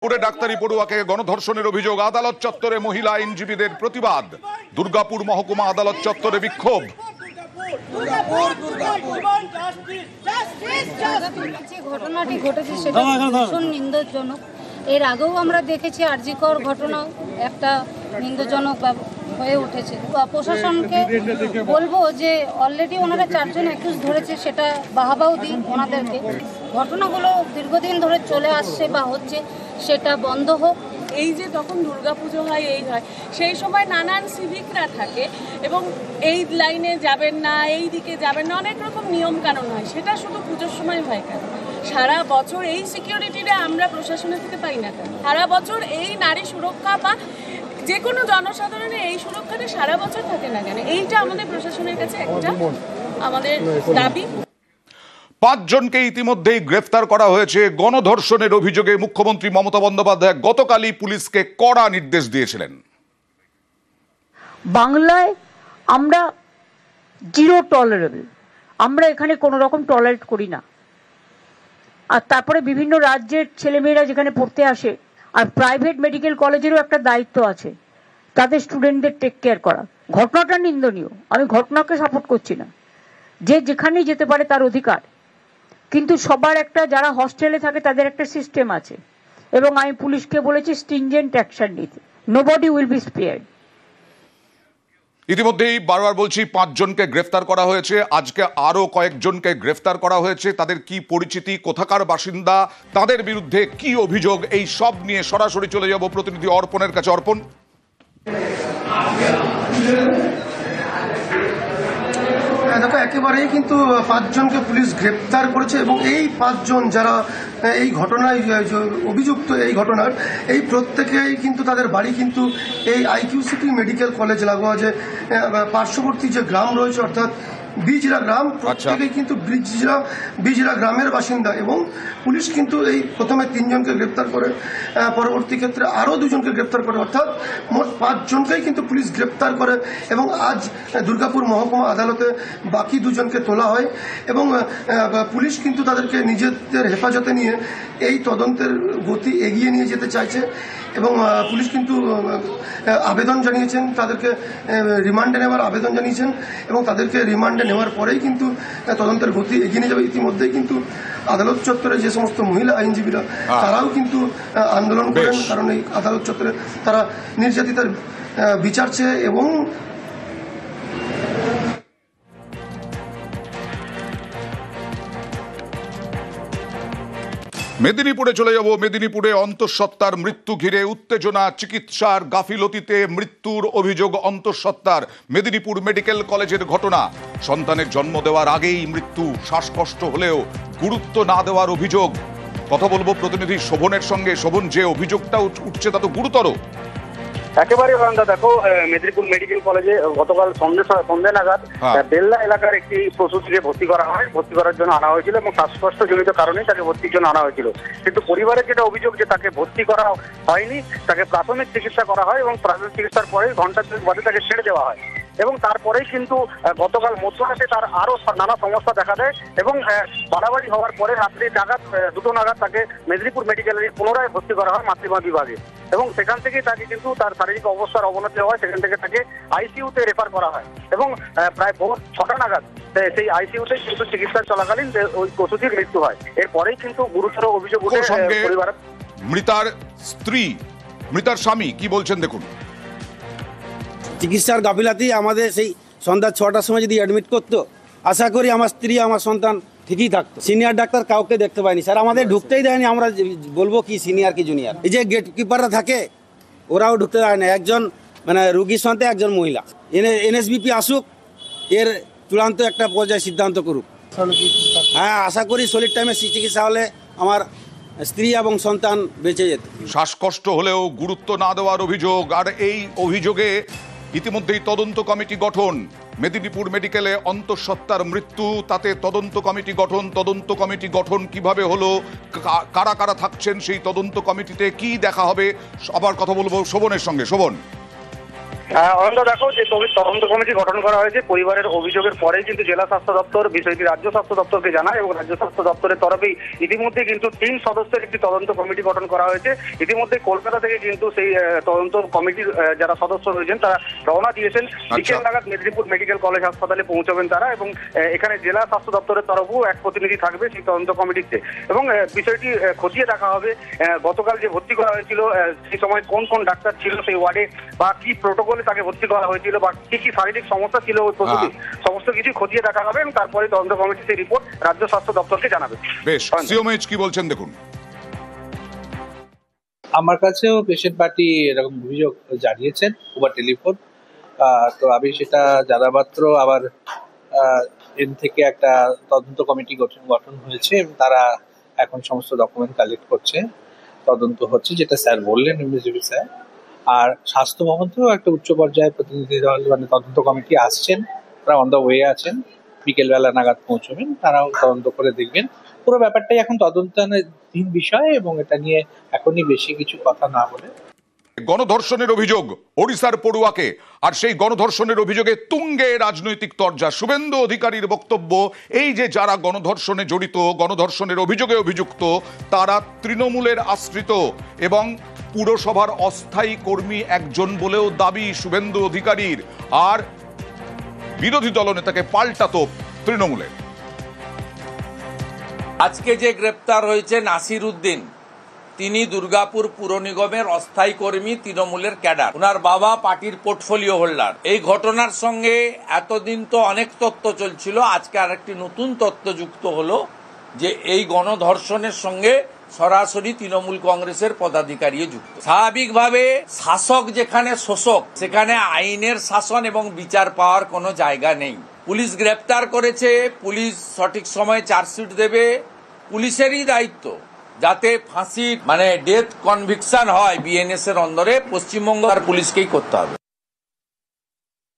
নাগপুরে ডাক্তারি পড়ুয়াকে গণধর্ষণের অভিযোগ, আদালত চত্বরে মহিলা আইনজীবীদের প্রতিবাদ। দুর্গাপুর মহকুমা আদালত চত্বরে বিক্ষোভ। ঘটনাটি ঘটেছে সেটা ভীষণ নিন্দজনক। এর আগেও আমরা দেখেছি আরজিকর ঘটনা একটা নিন্দজনক হয়ে উঠেছে। প্রশাসনকে বলবো যে অলরেডি ওনারা 4 জন অ্যাকিউজ ধরেছে, সেটা বাহাবাও দিন ওনাদেরকে। ঘটনাগুলো দীর্ঘদিন ধরে চলে আসছে বা হচ্ছে, সেটা বন্ধ হোক। এই যে তখন দুর্গাপুজো হয়, এই হয়, সেই সময় নানান সিভিকরা থাকে এবং এই লাইনে যাবেন না, এই দিকে যাবেন না, অনেক রকম নিয়ম কানুন হয়। সেটা শুধু পুজোর সময় হয় কেন? সারা বছর এই সিকিউরিটিটা আমরা প্রশাসনের থেকে পাই না কেন? সারা বছর এই নারী সুরক্ষা বা যে কোনো জনসাধারণের এই সুরক্ষাটা সারা বছর থাকে না কেন? এইটা আমাদের প্রশাসনের কাছে একটা আমাদের দাবি। 5 জনকে ইতিমধ্যেই গ্রেফতার করা হয়েছে গণধর্ষণের অভিযোগে। মুখ্যমন্ত্রী মমতা বন্দ্যোপাধ্যায় গতকালই পুলিশকে কড়া নির্দেশ দিয়েছিলেন। বাংলায় আমরা জিরো টলারেবল, আমরা এখানে কোনো রকম টলারেট করি না। আর তারপরে বিভিন্ন রাজ্যের ছেলেমেয়েরা যেখানে পড়তে আসে, আর প্রাইভেট মেডিকেল কলেজেরও একটা দায়িত্ব আছে তাদের স্টুডেন্টদের টেক কেয়ার করা। ঘটনাটা নিন্দনীয়, আমি ঘটনাকে সাপোর্ট করছি না। যে যেখানেই যেতে পারে তার অধিকার, কিন্তু সবার একটা, যারা হস্টেলে থাকে তাদের একটা সিস্টেম আছে, এবং আমি পুলিশকে বলেছি স্ট্রিনজেন্ট অ্যাকশন নিতে। Nobody will be spared. ইতিমধ্যেই বারবার বলছি 5 জনকে গ্রেফতার করা হয়েছে। আজকে আরো কয়েকজনকে গ্রেফতার করা হয়েছে। তাদের কি পরিচিতি, কোথাকার বাসিন্দা, তাদের বিরুদ্ধে কি অভিযোগ, এই সব নিয়ে সরাসরি চলে যাব প্রতিনিধি অর্পণের কাছে। অর্পণ, দেখো, একেবারেই কিন্তু 5 জনকে পুলিশ গ্রেপ্তার করেছে এবং এই 5 জন যারা এই ঘটনায় অভিযুক্ত, এই ঘটনার এই প্রত্যেকেই কিন্তু তাদের বাড়ি কিন্তু এই আইকিউসিটি মেডিকেল কলেজ লাগোয়া যে পার্শ্ববর্তী যে গ্রাম রয়েছে, অর্থাৎ বিজরা গ্রাম, প্রত্যেকেই কিন্তু বিজরা গ্রামের বাসিন্দা। এবং পুলিশ কিন্তু এই প্রথমে 3 জনকে গ্রেপ্তার করে, পরবর্তী ক্ষেত্রে আরও 2 জনকে গ্রেপ্তার করে, অর্থাৎ মোট 5 জনকেই কিন্তু পুলিশ গ্রেপ্তার করে। এবং আজ দুর্গাপুর মহকুমা আদালতে বাকি 2 জনকে তোলা হয় এবং পুলিশ কিন্তু তাদেরকে নিজেদের হেফাজতে নিয়ে এই তদন্তের গতি এগিয়ে নিয়ে যেতে চাইছে। এবং পুলিশ কিন্তু আবেদন জানিয়েছেন, তাদেরকে রিমান্ডে নেওয়ার আবেদন জানিয়েছেন এবং তাদেরকে রিমান্ডে নেওয়ার পরেই কিন্তু তদন্তের গতি এগিয়ে নিয়ে যাবে। ইতিমধ্যেই কিন্তু আদালত চত্বরে যে সমস্ত মহিলা আইনজীবীরা তারাও কিন্তু আন্দোলন করেন, কারণ এই আদালত চত্বরে তারা নির্যাতিতার বিচার চেয়ে। এবং মেদিনীপুরে চলে যাব। মেদিনীপুরে অন্তঃসত্ত্বার মৃত্যু ঘিরে উত্তেজনা, চিকিৎসার গাফিলতিতে মৃত্যুর অভিযোগ অন্তঃসত্ত্বার। মেদিনীপুর মেডিকেল কলেজের ঘটনা, সন্তানের জন্ম দেওয়ার আগেই মৃত্যু, শ্বাসকষ্ট হলেও গুরুত্ব না দেওয়ার অভিযোগ। কথা বলবো প্রতিনিধি শোভনের সঙ্গে। শোভন, যে অভিযোগটা উঠছে তা তো গুরুতর। একেবারে বান্দা। দেখো, মেদিনীপুর মেডিকেল কলেজে গতকাল সন্ধ্যে নাগাদ বেল্লা এলাকার একটি প্রসূতিকে ভর্তি করা হয়, ভর্তি করার জন্য আনা হয়েছিল এবং শ্বাসকষ্ট জনিত কারণে তাকে ভর্তির জন্য আনা হয়েছিল। কিন্তু পরিবারের যেটা অভিযোগ যে তাকে ভর্তি করা হয়নি, তাকে প্রাথমিক চিকিৎসা করা হয় এবং প্রাথমিক চিকিৎসার পরে ঘন্টা 2 বাদে তাকে ছেড়ে দেওয়া হয়। এবং তারপরেই কিন্তু গতকাল মধ্যরাতে তার আরো নানা সমস্যা দেখা দেয় এবং বাড়াবাড়ি হওয়ার পরে রাত্রি 2টো নাগাদ তাকে মেদিনীপুর মেডিকেলে পুনরায় ভর্তি করা হয় মাতৃমা বিভাগে। এবং সেখান থেকেই তাকে কিন্তু তার শারীরিক অবস্থার অবনতি হয়, সেখান থেকে তাকে আইসিইউতে রেফার করা হয় এবং প্রায় ভোর 6টা নাগাদ সেই আইসিইউতে কিন্তু চিকিৎসা চলাকালীন ওই প্রসূতির মৃত্যু হয়। এরপরেই কিন্তু গুরুতর অভিযোগ উঠে পরিবার। মৃতার স্ত্রী, মৃতার স্বামী কি বলছেন দেখুন। চিকিৎসার গাফিলাতি আমাদের সেই সন্ধ্যা 6টার সময় যদি অ্যাডমিট করতো, আশা করি আমার স্ত্রী, আমার সন্তান ঠিকই থাকতো। সিনিয়র ডাক্তার কাউকে দেখতে পাইনি স্যার, আমাদের ঢুকতেই দেয়নি। আমরা বলবো কি সিনিয়র কি জুনিয়র, এই যে গেট কিপাররা থাকে ওরাও ঢুকতে দেয় না। একজন মানে রুগীর সঙ্গে একজন মহিলা। এনএসবিপি আসুক, এর চূড়ান্ত একটা পর্যায়ে সিদ্ধান্ত করুক। হ্যাঁ, আশা করি সলিড টাইমে চিকিৎসা হলে আমার স্ত্রী এবং সন্তান বেঁচে যেত। শ্বাসকষ্ট হলেও গুরুত্ব না দেওয়ার অভিযোগ, আর এই অভিযোগে ইতিমধ্যেই তদন্ত কমিটি গঠন। মেদিনীপুর মেডিকেলে অন্তঃসত্ত্বার মৃত্যু, তাতে তদন্ত কমিটি গঠন। তদন্ত কমিটি গঠন কিভাবে হলো, কারা কারা থাকছেন সেই তদন্ত কমিটিতে, কি দেখা হবে, আবার কথা বলবো শোভনের সঙ্গে। শোভন, অনন্ত, দেখো যে তদন্ত কমিটি গঠন করা হয়েছে পরিবারের অভিযোগের পরেই কিন্তু জেলা স্বাস্থ্য দপ্তর বিষয়টি রাজ্য স্বাস্থ্য দপ্তরকে জানায় এবং রাজ্য স্বাস্থ্য দপ্তরের তরফেই ইতিমধ্যে কিন্তু 3 সদস্যের একটি তদন্ত কমিটি গঠন করা হয়েছে। ইতিমধ্যে কলকাতা থেকে কিন্তু সেই তদন্ত কমিটির যারা সদস্য রয়েছেন তারা রওনা দিয়েছেন। বিকেল নাগাদ মেদিনীপুর মেডিকেল কলেজ হাসপাতালে পৌঁছবেন তারা এবং এখানে জেলা স্বাস্থ্য দপ্তরের তরফেও এক প্রতিনিধি থাকবে সেই তদন্ত কমিটিতে এবং বিষয়টি খতিয়ে দেখা হবে গতকাল যে ভর্তি করা হয়েছিল সেই সময় কোন কোন ডাক্তার ছিল সেই ওয়ার্ডে বা কি প্রোটোকলে তাকে ভর্তি করা হয়েছিল বা কি কি শারীরিক সমস্যা ছিল ওই প্রসূতি সমস্ত কিছু খতিয়ে দেখা হবে এবং তারপরে তদন্ত কমিটি সেই রিপোর্ট রাজ্য স্বাস্থ্য দপ্তরকে জানাবে। বেশ, সিওমএইচ কি বলছেন দেখুন। আমার কাছেও পেশেন্ট পার্টি এরকম অভিযোগ জানিয়েছেন ওভার টেলিফোন। তো আমি সেটা জানা মাত্র আবার এন থেকে একটা তদন্ত কমিটি গঠন হয়েছে এবং তারা এখন সমস্ত ডকুমেন্ট কালেক্ট করছে, তদন্ত হচ্ছে, যেটা স্যার বললেন এমডিজিপি স্যার। আর স্বাস্থ্য ভবন থেকেও একটা উচ্চ পর্যায়ের প্রতিনিধি দল মানে তদন্ত কমিটি আসছেন, তারা অন দ্য ওয়ে আছেন, বিকেলবেলা নাগাদ পৌঁছবেন, তারাও তদন্ত করে দেখবেন। পুরো ব্যাপারটাই এখন তদন্তাধীন বিষয় এবং এটা নিয়ে এখনই বেশি কিছু কথা না বলে। গণধর্ষণের অভিযোগ ওড়িশার পড়ুয়াকে, আর সেই গণধর্ষণের অভিযোগে তুঙ্গে রাজনৈতিক তরজা। শুভেন্দু অধিকারীর বক্তব্য, এই যে যারা গণধর্ষণে জড়িত, গণধর্ষণের অভিযোগে অভিযুক্ত, তারা তৃণমূলের আশ্রিত এবং পুরসভার অস্থায়ী কর্মী একজন বলেও দাবি শুভেন্দু অধিকারীর। আর বিরোধী দলনেতাকে পাল্টা তোপ তৃণমূলের। আজকে যে গ্রেপ্তার হয়েছে নাসির উদ্দিন, তিনি দুর্গাপুর পুর নিগমের অস্থায়ী কর্মী, তৃণমূলের ক্যাডার। ওনার বাবা পার্টির পোর্টফোলিও হোল্ডার। এই ঘটনার সঙ্গে এতদিন তো অনেক তথ্য চলছিল, আজকে আরেকটি নতুন তথ্য যুক্ত হলো যে এই গণধর্ষণের সঙ্গে সরাসরি তৃণমূল কংগ্রেসের পদাধিকারীও যুক্ত। স্বাভাবিকভাবে শাসক যেখানে শোষক, সেখানে আইনের শাসন এবং বিচার পাওয়ার কোনো জায়গা নেই। পুলিশ গ্রেপ্তার করেছে, পুলিশ সঠিক সময়ে চার্জশিট দেবে, পুলিশেরই দায়িত্ব যাতে ফাঁসি মানে ডেথ কনভিকশন হয় বিএনএস এর অন্দরে, পশ্চিমবঙ্গ আর পুলিশকেই করতে হবে।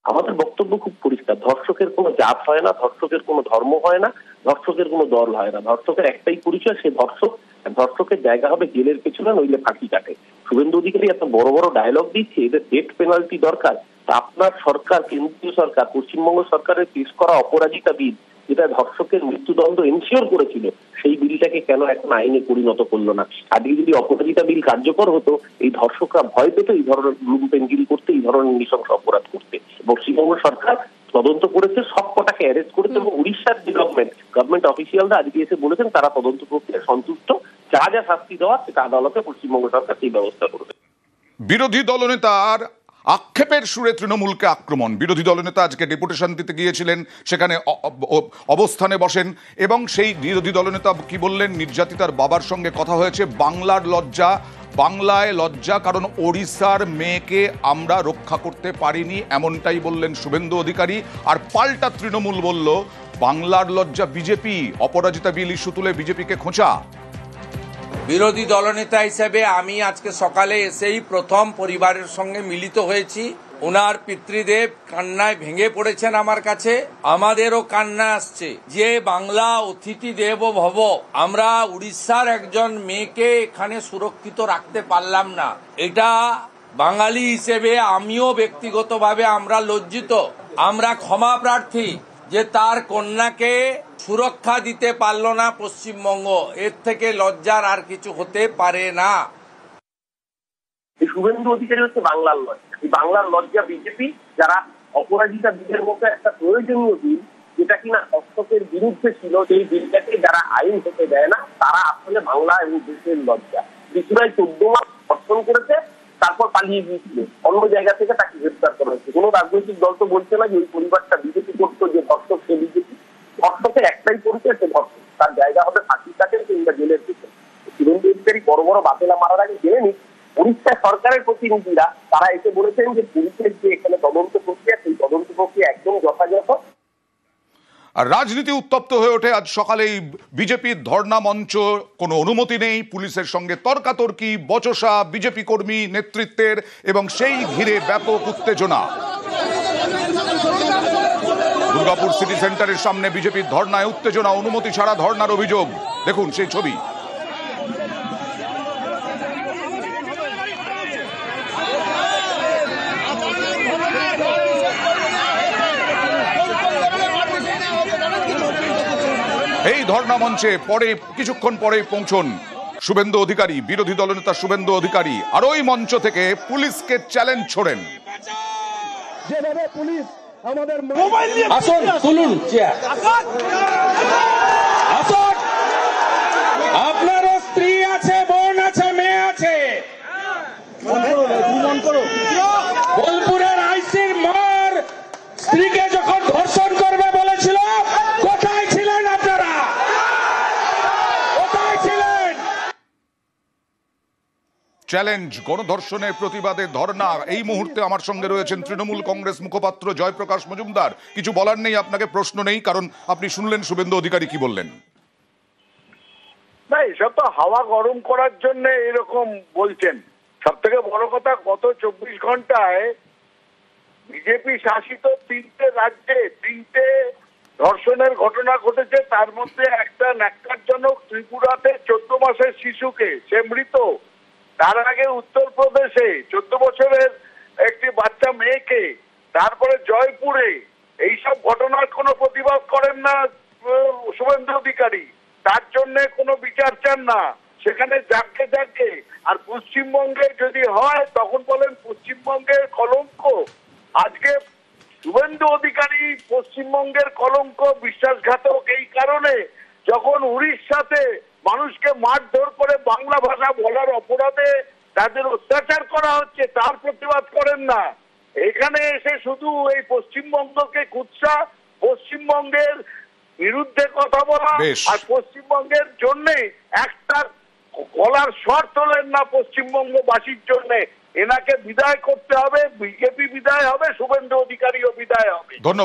আমাদের বক্তব্য খুব পরিষ্কার, ধর্ষকের কোনো জাত হয় না, ধর্ষকের কোনো ধর্ম হয় না, ধর্ষকের কোনো দল হয় না। ধর্ষকের একটাই পরিচয়, সে ধর্ষক। ধর্ষকের জায়গা হবে জেলের পেছনে, নইলে ফাঁকি কাটে। শুভেন্দু অধিকারী এত বড় বড় ডায়লগ দিচ্ছে, এদের ডেথ পেনাল্টি দরকার। আপনার সরকার, কেন্দ্রীয় সরকার, পশ্চিমবঙ্গ সরকারের পেশ করা অপরাজিতা বিল, যেটা ধর্ষকের মৃত্যুদণ্ড এনশিওর করেছিল, সেই বিলটাকে কেন এখন আইনে পরিণত করলো না? আজকে যদি অপরাজিতা বিল কার্যকর হতো, এই ধর্ষকরা ভয় পেত এই ধরনের লুম্পেনগিরি করতে, এই ধরনের নৃশংস অপরাধ করতে। পশ্চিমবঙ্গ সরকার তদন্ত করেছে, সব কটাকে অ্যারেস্ট করেছে এবং উড়িষ্যার যে গভর্নমেন্ট অফিসিয়ালরা আজকে এসে বলেছেন তারা তদন্ত প্রক্রিয়ায় সন্তুষ্ট, যা যা শাস্তি দেওয়া সেটা আদালতে পশ্চিমবঙ্গ সরকার সেই ব্যবস্থা করবে। বিরোধী দলনেতার আক্ষেপের সুরে তৃণমূলকে আক্রমণ। বিরোধী দলনেতা আজকে ডেপুটেশন দিতে গিয়েছিলেন, সেখানে অবস্থানে বসেন এবং সেই বিরোধী দলনেতা কি বললেন? নির্যাতিতার বাবার সঙ্গে কথা হয়েছে, বাংলার লজ্জা, বাংলায় লজ্জা, কারণ ওড়িশার মেয়েকে আমরা রক্ষা করতে পারিনি, এমনটাই বললেন শুভেন্দু অধিকারী। আর পাল্টা তৃণমূল বলল বাংলার লজ্জা বিজেপি, অপরাজিতা বিল ইস্যু তুলে বিজেপিকে খোঁচা। বিরোধী দলনেতা হিসেবে আমি আজকে সকালে এসেই প্রথম পরিবারের সঙ্গে মিলিত হয়েছি। ওনার পিতৃদেব কান্নায় ভেঙে পড়েছেন আমার কাছে, আমাদেরও কান্না আসছে যে বাংলা অতিথি দেব ভব, আমরা উড়িষ্যার একজন মেয়েকে এখানে সুরক্ষিত রাখতে পারলাম না। এটা বাঙালি হিসেবে আমিও ব্যক্তিগতভাবে আমরা লজ্জিত, আমরা ক্ষমা প্রার্থী যে তার কন্যাকে সুরক্ষা দিতে পারল না পশ্চিমবঙ্গ। এর থেকে লজ্জার আর কিছু হতে পারে না। এই শুভেন্দু অধিকারী হচ্ছে বাংলার লজ্জা। এই বাংলার লজ্জা বিজেপি, যারা অপরাজিতা বিলের মতো একটা প্রয়োজনীয় বিল, যেটা কিনা ধর্ষকের বিরুদ্ধে ছিল, সেই বিলটাকে যারা আইন হতে দেয় না, তারা আসলে বাংলা এবং দেশের লজ্জা। ত্রিপুরায় 14 মাস ধর্ষণ করেছে, তারপর পালিয়ে গিয়েছিল, অন্য জায়গা থেকে তাকে গ্রেফতার করা হয়েছে। কোনো রাজনৈতিক দল তো বলছে না যে ওই পরিবারটা বিজেপি করতো, যে ধর্ষক সে বিজেপি। ধর্ষকের একটাই পরিচয়, সে ধর্ষক, তার জায়গা হবে ফাঁসি কাটে কিংবা জেলের পিছনে। শুভেন্দু অধিকারী বড় বড় বাতেলা মারার আগে জেনে নিক, উড়িষ্যা সরকারের প্রতিনিধিরা তারা এসে বলেছেন যে পুলিশের যে এখানে তদন্ত প্রক্রিয়া, সেই তদন্ত প্রক্রিয়া একদম যথাযথ। আর রাজনীতি উত্তপ্ত হয়ে ওঠে আজ সকালেই। বিজেপির ধর্ণা মঞ্চ, কোনো অনুমতি নেই, পুলিশের সঙ্গে তর্কাতর্কি, বচসা বিজেপি কর্মী নেতৃত্বের এবং সেই ঘিরে ব্যাপক উত্তেজনা। দুর্গাপুর সিটি সেন্টারের সামনে বিজেপির ধর্ণায় উত্তেজনা, অনুমতি ছাড়া ধর্ণার অভিযোগ। দেখুন সেই ছবি। এই ধর্ণা মঞ্চে কিছুক্ষণ পরে পৌঁছন শুভেন্দু অধিকারী, বিরোধী দলনেতা শুভেন্দু অধিকারী, আর ওই মঞ্চ থেকে পুলিশকে চ্যালেঞ্জ ছোড়েন। যেভাবে পুলিশ আমাদের আসুন, তুলুন চেয়ার, আসুন। আপনারও স্ত্রী আছে, বোন আছে, মেয়ে আছে। বোলপুরের আইসির মার স্ত্রীকে যখন ধর্ষণ করবে বলেছিল, কোথায় ছিলেন আপনারা? কোথায় ছিলেন? চ্যালেঞ্জ, গণধর্ষণের প্রতিবাদে ধর্ণা। এই মুহূর্তে আমার সঙ্গে রয়েছেন তৃণমূল কংগ্রেস মুখপাত্র জয়প্রকাশ মজুমদার। কিছু বলার নেই আপনাকে, প্রশ্ন নেই, কারণ আপনি শুনলেন শুভেন্দু অধিকারী কি বললেন। না, এসব তো হাওয়া গরম করার জন্য এরকম বলছেন। সব থেকে বড় কথা, গত 24 ঘন্টায় বিজেপি শাসিত 3টে রাজ্যে 3টে ধর্ষণের ঘটনা ঘটেছে। তার মধ্যে একটা ন্যাক্কারজনক, ত্রিপুরাতে 14 মাসের শিশুকে, সে মৃত। তার আগে উত্তরপ্রদেশে 14 বছরের একটি বাচ্চা মেয়েকে, তারপরে জয়পুরে। এইসব ঘটনার কোনো প্রতিবাদ করেন না শুভেন্দু অধিকারী, তার জন্য কোনো বিচার চান না। সেখানে যাকে যাকে, আর পশ্চিমবঙ্গে যদি হয় তখন বলেন পশ্চিমবঙ্গের কলঙ্ক। আজকে শুভেন্দু অধিকারী পশ্চিমবঙ্গের কলঙ্ক, বিশ্বাসঘাতক এই কারণে, যখন উড়িষ্যাতে মানুষকে মারধর করে বাংলা ভাষা বলার অপরাধে তাদের অত্যাচার করা হচ্ছে, তার প্রতিবাদ করেন না। এখানে এসে শুধু এই পশ্চিমবঙ্গকে কুৎসা, পশ্চিমবঙ্গের বিরুদ্ধে কথা বলা, আর পশ্চিমবঙ্গের জন্য একটা গলার স্বর তোলেন না পশ্চিমবঙ্গবাসীর জন্য। এনাকে বিদায় করতে হবে, বিজেপি বিদায় হবে, শুভেন্দু অধিকারীও বিদায় হবে। ধন্যবাদ।